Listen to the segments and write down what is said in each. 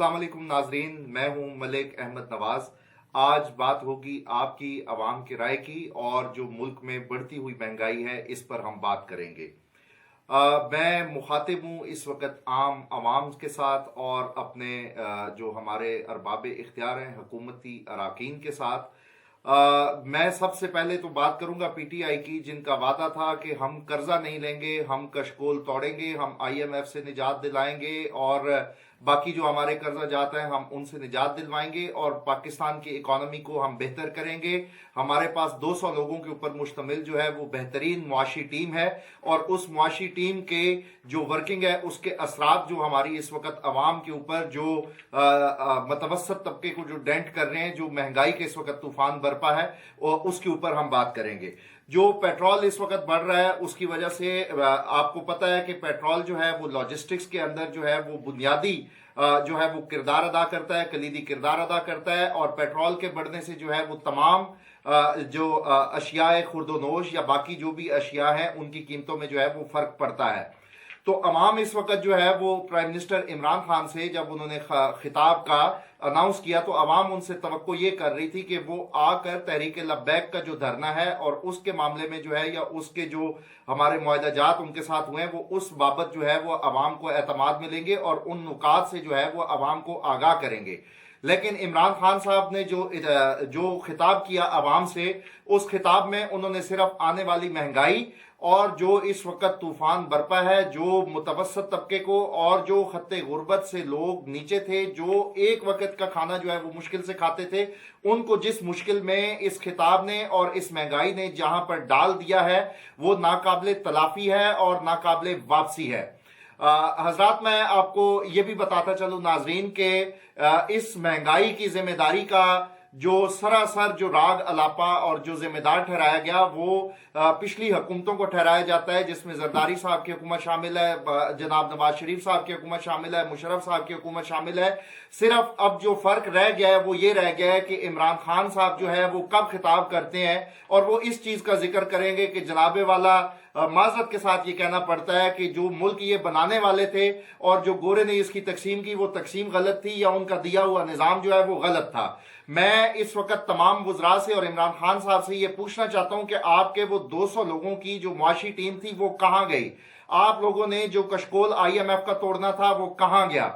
السلام علیکم ناظرین، میں ہوں ملک احمد نواز۔ آج بات ہوگی آپ کی عوام کی رائے کی، اور جو ملک میں بڑھتی ہوئی مہنگائی ہے اس پر ہم بات کریں گے۔ میں مخاطب ہوں اس وقت عام عوام کے ساتھ اور اپنے جو ہمارے ارباب اختیار ہیں حکومتی اراکین کے ساتھ۔ میں سب سے پہلے تو بات کروں گا پی ٹی آئی کی، جن کا وعدہ تھا کہ ہم قرضہ نہیں لیں گے، ہم کشکول توڑیں گے، ہم آئی ایم ایف سے نجات دلائیں گے، اور باقی جو ہمارے قرضہ جاتا ہے ہم ان سے نجات دلوائیں گے، اور پاکستان کی اکانومی کو ہم بہتر کریں گے۔ ہمارے پاس 200 لوگوں کے اوپر مشتمل جو ہے وہ بہترین معاشی ٹیم ہے، اور اس معاشی ٹیم کے جو ورکنگ ہے اس کے اثرات جو ہماری اس وقت عوام کے اوپر جو متوسط طبقے کو جو ڈینٹ کر رہے ہیں، جو مہنگائی کے اس وقت طوفان برپا ہے، اس کے اوپر ہم بات کریں گے۔ جو پیٹرول اس وقت بڑھ رہا ہے اس کی وجہ سے آپ کو پتہ ہے کہ پیٹرول جو ہے وہ لاجسٹکس کے اندر جو ہے وہ بنیادی جو ہے وہ کردار ادا کرتا ہے، کلیدی کردار ادا کرتا ہے، اور پیٹرول کے بڑھنے سے جو ہے وہ تمام جو اشیاء خرد و نوش یا باقی جو بھی اشیاء ہیں ان کی قیمتوں میں جو ہے وہ فرق پڑتا ہے۔ تو عوام اس وقت جو ہے وہ پرائم منسٹر عمران خان سے جب انہوں نے خطاب کا اناؤنس کیا تو عوام ان سے توقع یہ کر رہی تھی کہ وہ آ کر تحریک لبیک کا جو دھرنا ہے اور اس کے معاملے میں جو ہے یا اس کے جو ہمارے معاہدہ جات ان کے ساتھ ہوئے ہیں وہ اس بابت جو ہے وہ عوام کو اعتماد ملیں گے اور ان نکات سے جو ہے وہ عوام کو آگاہ کریں گے۔ لیکن عمران خان صاحب نے جو خطاب کیا عوام سے، اس خطاب میں انہوں نے صرف آنے والی مہنگائی اور جو اس وقت طوفان برپا ہے، جو متوسط طبقے کو اور جو خط غربت سے لوگ نیچے تھے، جو ایک وقت کا کھانا جو ہے وہ مشکل سے کھاتے تھے، ان کو جس مشکل میں اس خطاب نے اور اس مہنگائی نے جہاں پر ڈال دیا ہے وہ ناقابل تلافی ہے اور ناقابل واپسی ہے۔ حضرات، میں آپ کو یہ بھی بتاتا چلوں ناظرین کہ اس مہنگائی کی ذمہ داری کا جو سراسر جو راگ الاپا اور جو ذمہ دار ٹھہرایا گیا وہ پچھلی حکومتوں کو ٹھہرایا جاتا ہے، جس میں زرداری صاحب کی حکومت شامل ہے، جناب نواز شریف صاحب کی حکومت شامل ہے، مشرف صاحب کی حکومت شامل ہے۔ صرف اب جو فرق رہ گیا ہے وہ یہ رہ گیا ہے کہ عمران خان صاحب جو ہے وہ کب خطاب کرتے ہیں، اور وہ اس چیز کا ذکر کریں گے کہ جناب والا معذرت کے ساتھ یہ کہنا پڑتا ہے کہ جو ملک یہ بنانے والے تھے اور جو گورے نے اس کی تقسیم کی وہ تقسیم غلط تھی، یا ان کا دیا ہوا نظام جو ہے وہ غلط تھا۔ میں اس وقت تمام وزراء سے اور عمران خان صاحب سے یہ پوچھنا چاہتا ہوں کہ آپ کے وہ 200 لوگوں کی جو معاشی ٹیم تھی وہ کہاں گئی؟ آپ لوگوں نے جو کشکول آئی ایم ایف کا توڑنا تھا وہ کہاں گیا؟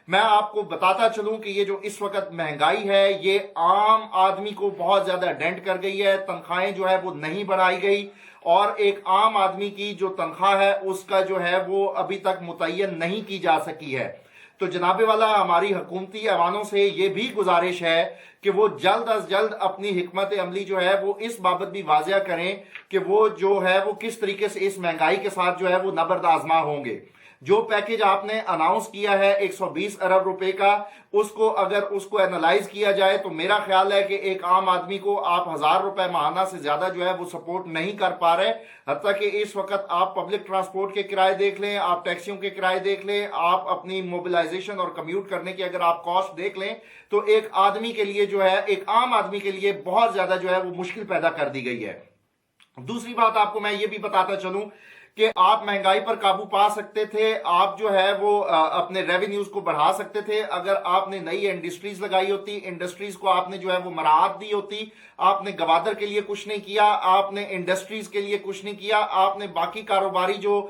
میں آپ کو بتاتا چلوں کہ یہ جو اس وقت مہنگائی ہے یہ عام آدمی کو بہت زیادہ ڈینٹ کر گئی ہے، تنخواہیں جو ہے وہ نہیں بڑھائی گئی، اور ایک عام آدمی کی جو تنخواہ ہے اس کا جو ہے وہ ابھی تک متعین نہیں کی جا سکی ہے۔ تو جناب والا ہماری حکومتی ایوانوں سے یہ بھی گزارش ہے کہ وہ جلد از جلد اپنی حکمت عملی جو ہے وہ اس بابت بھی واضح کریں کہ وہ جو ہے وہ کس طریقے سے اس مہنگائی کے ساتھ جو ہے وہ نبرد آزما ہوں گے۔ جو پیکج آپ نے اناؤنس کیا ہے 120 ارب روپے کا، اگر اس کو اینالائز کیا جائے تو میرا خیال ہے کہ ایک عام آدمی کو آپ 1000 روپے ماہانہ سے زیادہ جو ہے وہ سپورٹ نہیں کر پا رہے۔ حتیٰ کہ اس وقت آپ پبلک ٹرانسپورٹ کے کرائے دیکھ لیں، آپ ٹیکسیوں کے کرائے دیکھ لیں، آپ اپنی موبلائزیشن اور کمیوٹ کرنے کی اگر آپ کاسٹ دیکھ لیں تو ایک آدمی کے لیے جو ہے، ایک عام آدمی کے لیے بہت زیادہ جو ہے وہ مشکل پیدا کر دی گئی ہے۔ دوسری بات آپ کو میں یہ بھی بتاتا چلوں کہ آپ مہنگائی پر قابو پا سکتے تھے، آپ جو ہے وہ اپنے ریونیوز کو بڑھا سکتے تھے اگر آپ نے نئی انڈسٹریز لگائی ہوتی، انڈسٹریز کو آپ نے جو ہے وہ مراعات دی ہوتی۔ آپ نے گوادر کے لیے کچھ نہیں کیا، آپ نے انڈسٹریز کے لیے کچھ نہیں کیا، آپ نے باقی کاروباری جو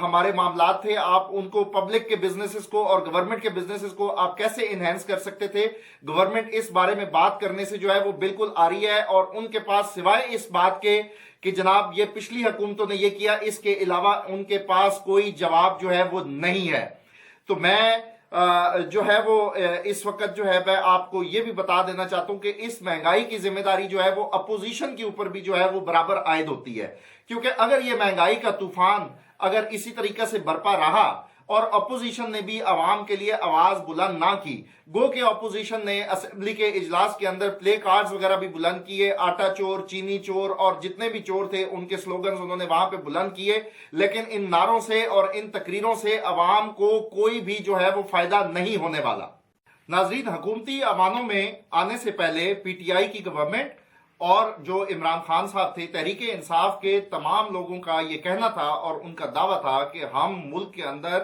ہمارے معاملات تھے آپ ان کو، پبلک کے بزنسز کو اور گورنمنٹ کے بزنسز کو آپ کیسے انہینس کر سکتے تھے؟ گورنمنٹ اس بارے میں بات کرنے سے جو ہے وہ بالکل آری ہے، اور ان کے پاس سوائے اس بات کے کہ جناب یہ پچھلی حکومتوں نے یہ کیا، اس کے علاوہ ان کے پاس کوئی جواب جو ہے وہ نہیں ہے۔ تو میں جو ہے وہ اس وقت جو ہے میں آپ کو یہ بھی بتا دینا چاہتا ہوں کہ اس مہنگائی کی ذمہ داری جو ہے وہ اپوزیشن کے اوپر بھی جو ہے وہ برابر عائد ہوتی ہے، کیونکہ اگر یہ مہنگائی کا طوفان اگر اسی طریقے سے برپا رہا اور اپوزیشن نے بھی عوام کے لیے آواز بلند نہ کی، گو کہ اپوزیشن نے اسمبلی کے اجلاس کے اندر پلے کارڈز وغیرہ بھی بلند کیے، آٹا چور، چینی چور اور جتنے بھی چور تھے ان کے سلوگنز انہوں نے وہاں پہ بلند کیے، لیکن ان نعروں سے اور ان تقریروں سے عوام کو کوئی بھی جو ہے وہ فائدہ نہیں ہونے والا۔ ناظرین، حکومتی ایوانوں میں آنے سے پہلے پی ٹی آئی کی گورنمنٹ اور جو عمران خان صاحب تھے، تحریک انصاف کے تمام لوگوں کا یہ کہنا تھا اور ان کا دعویٰ تھا کہ ہم ملک کے اندر